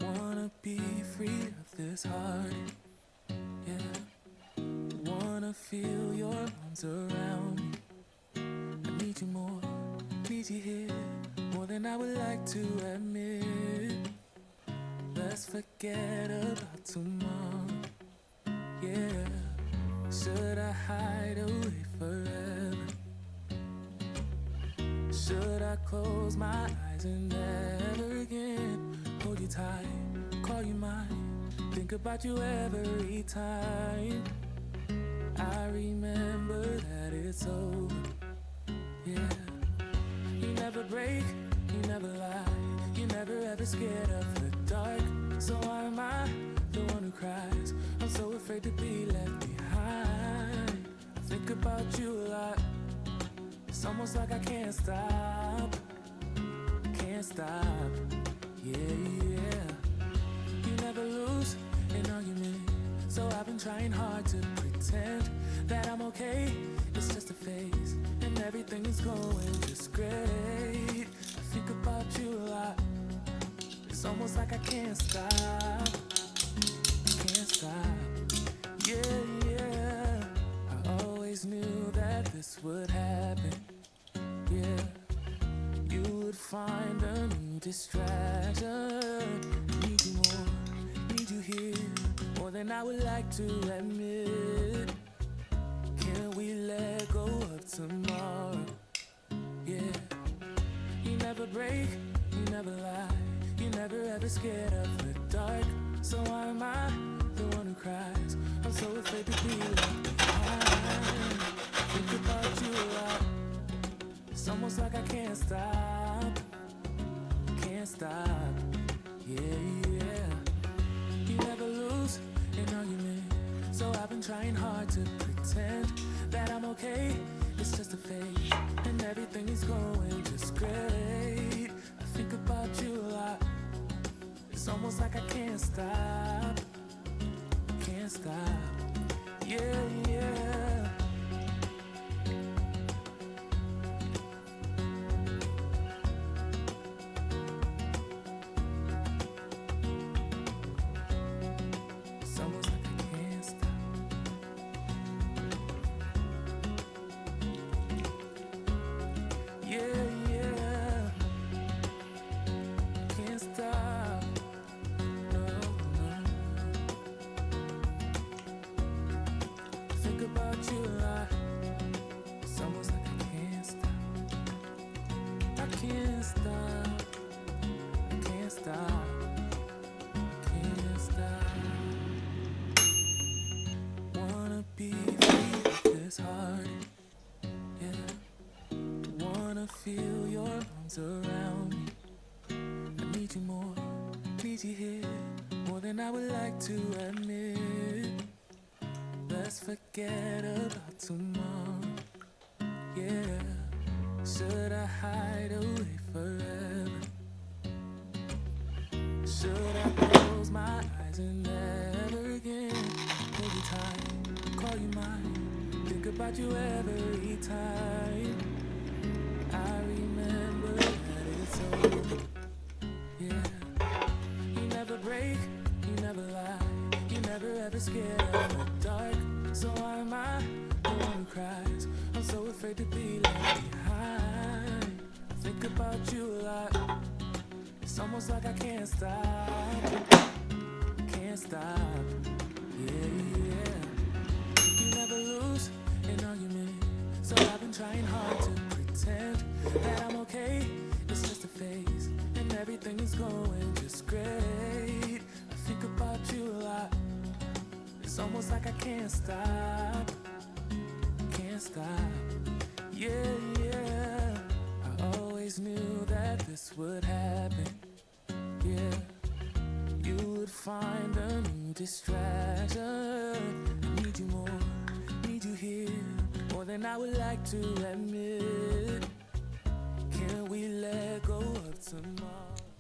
Wanna be free of this heart, yeah. Wanna feel your arms around me. I need you more, need you here, more than I would like to admit. Let's forget about tomorrow, yeah. Should I hide away forever? Should I close my eyes and never again hold you tight, call you mine, think about you every time? I remember that it's over, yeah. You never break, you never lie, you never ever scared of the dark. So why am I the one who cries? I'm so afraid to be left behind. I think about you a lot. It's almost like I can't stop, yeah. You never lose an argument, so I've been trying hard to pretend that I'm okay. It's just a phase, and everything is going just great. I think about you a lot. It's almost like I can't stop, yeah. I always knew that this would happen, yeah. You would find a new distraction. Need you more, need you here, more than I would like to admit. Can we let go of tomorrow, yeah. You never break, you never lie, you never ever scared of the dark. So why am I the one who cries? I'm so afraid to be left behind. Think about you a lot. It's almost like I can't stop, yeah. You never lose an argument, so I've been trying hard to pretend that I'm okay. It's just a phase, and everything is going just great. I think about you a lot. It's almost like I can't stop, yeah. It's almost like I can't stop. Yeah. Can't stop. No. Think about you a lot. It's almost like I can't stop. Wanna be free of this heart, yeah. Wanna feel your arms around me. I need you more, need you here, more than I would like to admit. Let's forget about tomorrow, yeah. Should I hide away forever? Should I close my eyes and never again hold you tight, call you mine, think about you every time? I remember that it's over, yeah. You never break, you never lie, you never ever scared of the dark. So why am I the one who cries? I'm so afraid to be left behind. I think about you a lot. It's almost like I can't stop, yeah. You never lose an argument, so I've been trying hard to pretend that I'm okay. It's just a phase, and everything is going just great. I think about you a lot. It's almost like I can't stop, yeah. I always knew that this would happen, yeah. You would find a new distraction. I need you more, need you here, more than I would like to admit. Can we let go of tomorrow?